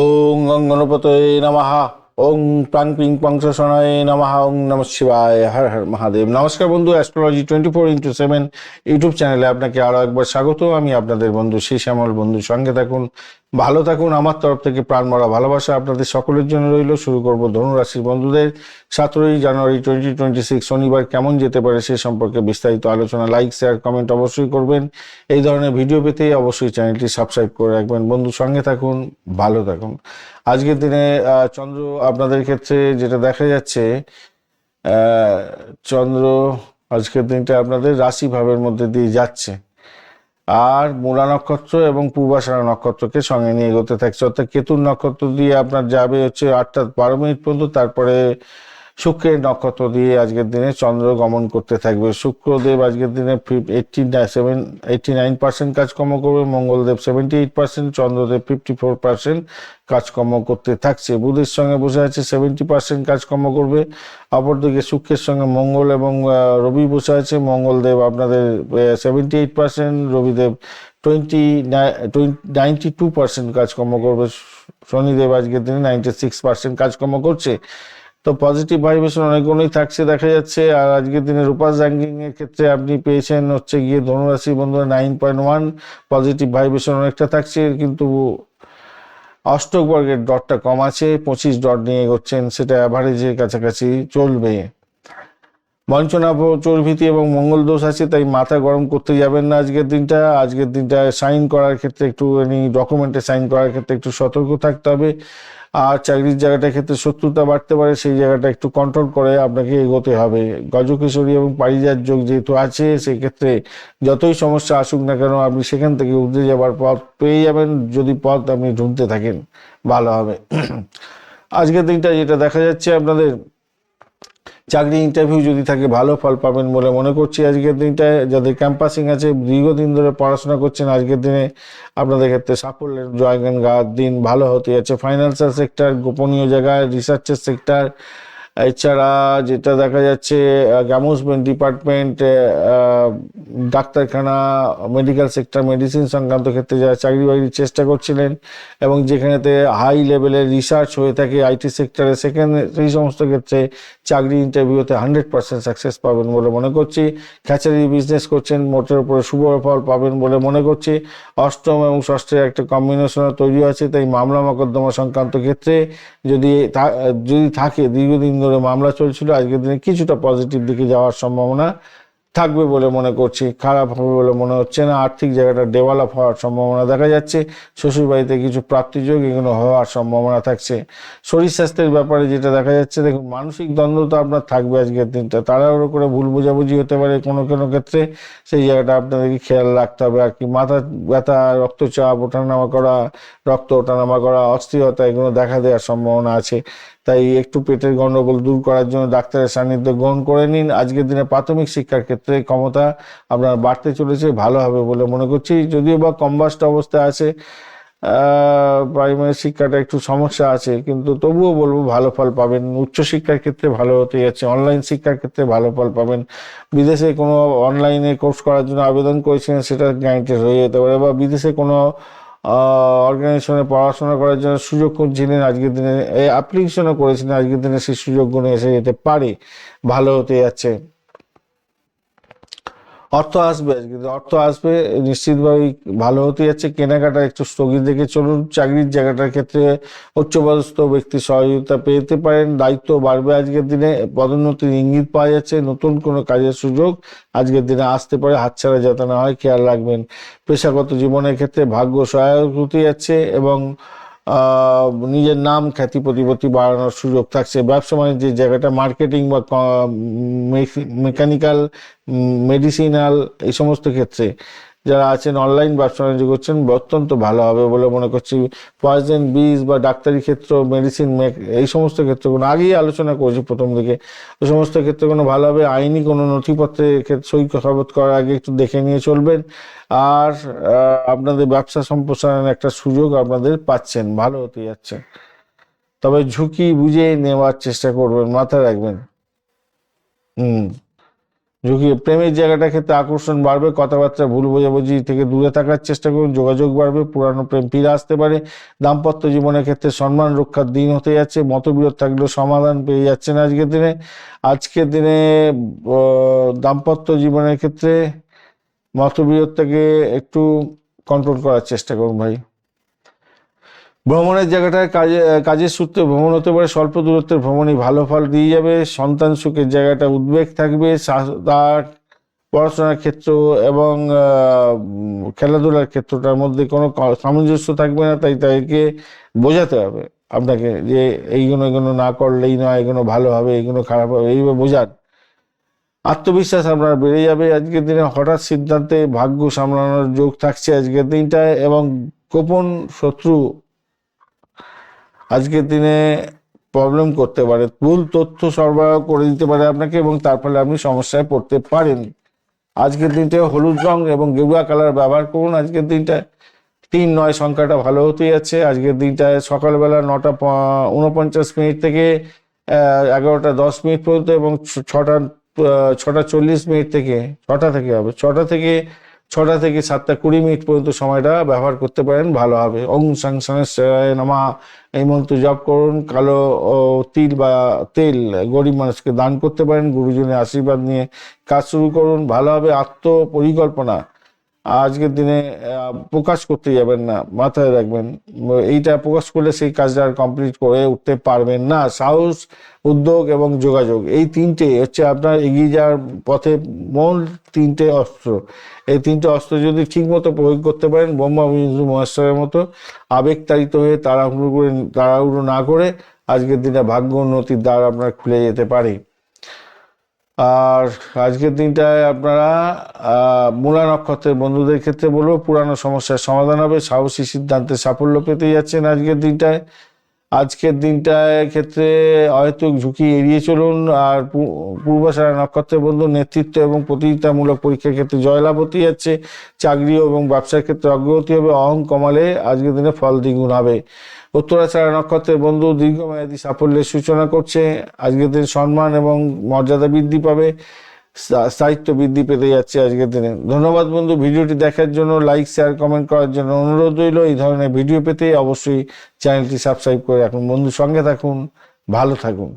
ওং গং গণপতয়ে নমঃ। ওং প্রাং পিং পংসনায় নমঃ। ওং নমঃ শিবায়। হর হর মহাদেব। নমস্কার বন্ধু, অ্যাস্ট্রোলজি 24x7 ইউটিউব চ্যানেলে আপনাকে আরও একবার স্বাগত। আমি আপনাদের বন্ধু শ্রী শ্যামল। বন্ধু সঙ্গে থাকুন, ভালো থাকুন। আমার তরফ থেকে প্রাণ ভরা ভালোবাসা আপনাদের সকলের জন্য রইল। শুরু করব ধনুরাশির বন্ধুদের। 17 জানুয়ারি 2026 শনিবার কেমন যেতে পারে সে সম্পর্কে বিস্তারিত আলোচনা। লাইক, শেয়ার, কমেন্ট অবশ্যই করবেন। এই ধরনের ভিডিও পেতে অবশ্যই চ্যানেলটি সাবস্ক্রাইব করে রাখবেন। বন্ধু সঙ্গে থাকুন, ভালো থাকুন। আজকের দিনে চন্দ্র আপনাদের ক্ষেত্রে যেটা দেখা যাচ্ছে, আহ, চন্দ্র আজকের দিনটা আপনাদের রাশি ভাবের মধ্যে দিয়ে যাচ্ছে, আর মূলা নক্ষত্র এবং পূর্বাষাঢ়া নক্ষত্রকে সঙ্গে নিয়ে এগোতে থাকছে। অর্থাৎ কেতুর নক্ষত্র দিয়ে আপনার যাবে হচ্ছে 8টা 12 মিনিট পর্যন্ত, তারপরে শুক্রের নক্ষত্র দিয়ে আজকের দিনে চন্দ্র গমন করতে থাকবে। শুক্রদেব আজকের দিনে 89% কাজকর্ম করবে, মঙ্গলদেব 78%, চন্দ্রদেব 54% কাজকর্ম করতে থাকছে। বুধের সঙ্গে বসে আছে, 70% কাজকর্ম করবে। অপরদিকে শুক্রের সঙ্গে মঙ্গল এবং রবি বসে আছে। মঙ্গলদেব আপনাদের 78%, রবিদেব 92% কাজকর্ম করবে। শনিদেব আজকের দিনে 96% কাজকর্ম করছে। তো পজিটিভ ভাইব্রেশন অনেকগুলোই থাকছে দেখা যাচ্ছে। আর আজকের দিনে রূপাস র্যাঙ্কিং এর ক্ষেত্রে আপনি পেয়েছেন হচ্ছে গিয়ে ধনুরাশি বন্ধুরা 9.1। পজিটিভ ভাইব্রেশন অনেকটা থাকছে, কিন্তু অষ্টক বর্গের ডটটা কম আছে, 25 ডট নিয়ে এগোচ্ছেন, সেটা অ্যাভারেজের কাছাকাছি চলবে। বঞ্চনা, চর্বিতি এবং মঙ্গল দোষ আছে, তাই মাথা গরম করতে যাবেন না আজকের দিনটা সাইন করার ক্ষেত্রে একটু ডকুমেন্টে সাইন করার ক্ষেত্রে একটু সতর্ক থাকতে হবে। আর চাকরির জায়গাটার ক্ষেত্রে শত্রুতা বাড়তে পারে, সেই জায়গাটা একটু কন্ট্রোল করে আপনাকে এগোতে হবে। গজকেশরী এবং পারিজাত যোগ যেহেতু আছে, সেই ক্ষেত্রে যতই সমস্যা আসুক না কেন আপনি সেখান থেকে উঠে যাবার পথ পেয়ে যাবেন, যদি পথ আপনি ঢুঁড়তে থাকেন ভালো হবে। আজকের দিনটা যেটা দেখা যাচ্ছে আপনাদের, চাকরি ইন্টারভিউ যদি থাকে ভালো ফল পাবেন বলে মনে করছি। আজকের দিনটায় যাদের ক্যাম্পাসিং আছে, দীর্ঘদিন ধরে পড়াশোনা করছেন, আজকের দিনে আপনাদের ক্ষেত্রে সাফল্যের জয়গান গাওয়ার দিন ভালো হতে যাচ্ছে। ফাইন্যান্সিয়াল সেক্টর, গোপনীয় জায়গায়, রিসার্চের সেক্টর, এছাড়া যেটা দেখা যাচ্ছে গার্মেন্টস ডিপার্টমেন্ট, ডাক্তারখানা, মেডিকেল সেক্টর, মেডিসিন সংক্রান্ত ক্ষেত্রে যারা চাকরি বাকরির চেষ্টা করছিলেন এবং যেখানেতে হাই লেভেলের রিসার্চ হয়ে থাকে আইটি সেক্টরে, সেখানে সেই সমস্ত ক্ষেত্রে চাকরি ইন্টারভিউতে 100% সাকসেস পাবেন বলে মনে করছি। খ্যাচারি বিজনেস করছেন, মোটের উপরে শুভ ফল পাবেন বলে মনে করছি। অষ্টম এবং ষষ্ঠের একটা কম্বিনেশন তৈরি আছে, তাই মামলা মোকদ্দমা সংক্রান্ত ক্ষেত্রে যদি থাকে, দীর্ঘদিন ধরে মামলা চলছিল, আজকের দিনে কিছুটা পজিটিভ দিকে যাওয়ার সম্ভাবনা থাকবে বলে মনে করছি। খারাপ হবে বলে মনে হচ্ছে না। আর্থিক জায়গাটা ডেভেলপ হওয়ার সম্ভাবনা দেখা যাচ্ছে। শ্বশুরবাড়িতে কিছু প্রাপ্তিযোগ এগুলো হওয়ার সম্ভাবনা থাকছে। শরীর স্বাস্থ্যের ব্যাপারে যেটা দেখা যাচ্ছে, দেখুন মানসিক দ্বন্দ্ব তো আপনার থাকবে আজকের দিনটা। তাড়াহুড়ো করে ভুল বোঝাবুঝি হতে পারে কোনো কোনো ক্ষেত্রে, সেই জায়গাটা আপনাদেরকে খেয়াল রাখতে হবে আর কি। মাথা ব্যথা, রক্তচাপ ওঠানামা করা, রক্ত ওঠানামা করা, অস্থিরতা এগুলো দেখা দেওয়ার সম্ভাবনা আছে। তাই একটু পেটের গন্ডগোল দূর করার জন্য ডাক্তারের সান্নিধ্য গ্রহণ করে নিন। আজকের দিনে প্রাথমিক শিক্ষার ক্ষেত্রে ক্ষমতা আপনার বাড়তে চলেছে, ভালো হবে বলে মনে করছি। যদিও বা কম্বাস্ট অবস্থায় আছে, প্রাইমারি শিক্ষাটা একটু সমস্যা আছে, কিন্তু তবুও বলবো ভালো ফল পাবেন। উচ্চশিক্ষার ক্ষেত্রে ভালো হতে যাচ্ছে, অনলাইন শিক্ষার ক্ষেত্রে ভালো ফল পাবেন। বিদেশে কোনো অনলাইনে কোর্স করার জন্য আবেদন করেছিলেন, সেটা গ্যারান্টেড হয়ে যেতে পারে, বা বিদেশে কোনো অর্গানাইজেশনে পড়াশোনা করার জন্য সুযোগ খুঁজছিলেন, আজকের দিনে এই অ্যাপ্লিকেশনও করেছিলেন, আজকের দিনে সেই সুযোগগুলো এসে যেতে পারে, ভালো হতে যাচ্ছে। অর্থ আসবে, আজকে অর্থ আসবে নিশ্চিতভাবেই, ভালো হতে যাচ্ছে। কেনাকাটা একটু স্থগিত রেখে চলুন। চাকরির জায়গাটার ক্ষেত্রে উচ্চপদস্থ ব্যক্তি সহযোগিতা পেতে পারেন, দায়িত্ব বাড়বে আজকের দিনে, পদোন্নতির ইঙ্গিত পাওয়া যাচ্ছে, নতুন কোনো কাজের সুযোগ আজকের দিনে আসতে পারে, হাতছাড়া যাতে না হয় খেয়াল রাখবেন। পেশাগত জীবনের ক্ষেত্রে ভাগ্য সহায়ক হতে যাচ্ছে এবং নিজের নাম, খ্যাতি, প্রতিপত্তি বাড়ানোর সুযোগ থাকছে। ব্যবসা বাণিজ্যের জায়গাটা, মার্কেটিং বা মেকানিক্যাল, মেডিসিনাল, এই সমস্ত ক্ষেত্রে যারা আছেন, অনলাইন ব্যবসা বাণিজ্য করছেন, অত্যন্ত ভালো হবে বলে মনে করছি। পয়জন বিজ বা ডাক্তারি ক্ষেত্র, মেডিসিন, এই সমস্ত ক্ষেত্রগুলো আগেই আলোচনা করেছি প্রথম দিকে, ওই সমস্ত ক্ষেত্রগুলো ভালো হবে। আইনি কোনো নথিপত্রে সই সাবত করার আগে একটু দেখে নিয়ে চলবেন। আর আপনাদের ব্যবসা সম্প্রসারণের একটা সুযোগ আপনাদের পাচ্ছেন, ভালো হতে যাচ্ছে। তবে ঝুঁকি বুঝে নেওয়ার চেষ্টা করবেন, মাথায় রাখবেন। হুম ঝুঁকি প্রেমের জায়গাটার ক্ষেত্রে আকর্ষণ বাড়বে, কথাবার্তা ভুল বোঝাবুঝি থেকে দূরে থাকার চেষ্টা করুন, যোগাযোগ বাড়বে, পুরানো প্রেম ফিরে আসতে পারে। দাম্পত্য জীবনের ক্ষেত্রে সম্মান রক্ষার দিন হতে যাচ্ছে, মতবিরোধ থাকলেও সমাধান পেয়ে যাচ্ছেন আজকের দিনে। আজকের দিনে দাম্পত্য জীবনের ক্ষেত্রে মতবিরোধটাকে একটু কন্ট্রোল করার চেষ্টা করুন ভাই। ভ্রমণের জায়গাটায় কাজের সূত্রে ভ্রমণ হতে পারে, স্বল্প দূরত্বের ভ্রমণই ভালো ফল দিয়ে যাবে। সন্তান সুখের জায়গাটা উদ্বেগ থাকবে, তার পড়াশোনার ক্ষেত্র এবং খেলাধুলার ক্ষেত্রটার মধ্যে কোনো সামঞ্জস্য থাকবে না, তাই তাদেরকে বোঝাতে হবে আপনাকে যে এইগুলো এগুলো না করলেই নয়, এগুলো ভালো হবে, এগুলো খারাপ হবে, এইভাবে বোঝান। আত্মবিশ্বাস আপনার বেড়ে যাবে আজকের দিনে, হঠাৎ সিদ্ধান্তে ভাগ্য সামলানোর যোগ থাকছে আজকের দিনটায়, এবং গোপন শত্রু আজকের দিনে প্রবলেম করতে পারে, ভুল তথ্য সরবরাহ করে দিতে পারে আপনাকে, এবং তার ফলে আপনি সমস্যায় পড়তে পারেন। আজকের দিনটায় হলুদ রং এবং গেরুয়া কালার ব্যবহার করুন। আজকের দিনটায় 3-9 সংখ্যাটা ভালো হতে যাচ্ছে। আজকের দিনটায় সকালবেলা 9:49 থেকে 11:10 পর্যন্ত, এবং 6:40 থেকে 7:20 পর্যন্ত সময়টা ব্যবহার করতে পারেন, ভালো হবে। ওং সাং সাংস্কৃতায় নমঃ এই মন্ত্র জপ করুন। কালো তিল বা তেল গরিব মানুষকে দান করতে পারেন, গুরুজনের আশীর্বাদ নিয়ে কাজ শুরু করুন, ভালো হবে। আত্মপরিকল্পনা আজকের দিনে প্রকাশ করতে যাবেন না, মাথায় রাখবেন, এইটা প্রকাশ করলে সেই কাজটা আর কমপ্লিট করে উঠতে পারবেন না। সাহস, উদ্যোগ এবং যোগাযোগ, এই তিনটে হচ্ছে আপনার এগিয়ে যাওয়ার পথে মূল তিনটে অস্ত্র। এই তিনটে অস্ত্র যদি ঠিক মতো প্রয়োগ করতে পারেন, ব্রহ্মা বিষ্ণু মহেশ্বরের মতো আবেগতাড়িত হয়ে তাড়াহুড়ো না করে আজকের দিনে ভাগ্য উন্নতির দ্বার আপনার খুলে যেতে পারে। আর আজকের দিনটায় আপনারা মূলা নক্ষত্রের বন্ধুদের ক্ষেত্রে বলবো, পুরানো সমস্যার সমাধান হবে, সাহসী সিদ্ধান্তে সাফল্য পেতে যাচ্ছেন আজকের দিনটায়। আজকের দিনটায় ক্ষেত্রে অহেতুক ঝুঁকি এড়িয়ে চলুন। আর পূর্বাষাঢ়া নক্ষত্রের বন্ধু নেতৃত্ব এবং প্রতিযোগিতামূলক পরীক্ষার ক্ষেত্রে জয়লাভ হতে যাচ্ছে, চাকরি এবং ব্যবসার ক্ষেত্রে অগ্রগতি হবে, অহং কমালে আজকের দিনে ফল দ্বিগুণ হবে। উত্তরাষাঢ়া নক্ষত্রের বন্ধু দীর্ঘমেয়াদী সাফল্যের সূচনা করছে, আজকের দিন সম্মান এবং মর্যাদা বৃদ্ধি পাবে, স্থায়িত্ব বৃদ্ধি পেতে যাচ্ছে আজকের দিনে। ধন্যবাদ বন্ধু, ভিডিওটি দেখার জন্য, লাইক শেয়ার কমেন্ট করার জন্য অনুরোধ রইল। এই ধরনের ভিডিও পেতে অবশ্যই চ্যানেলটি সাবস্ক্রাইব করে রাখুন বন্ধু, সঙ্গে থাকুন, ভালো থাকুন।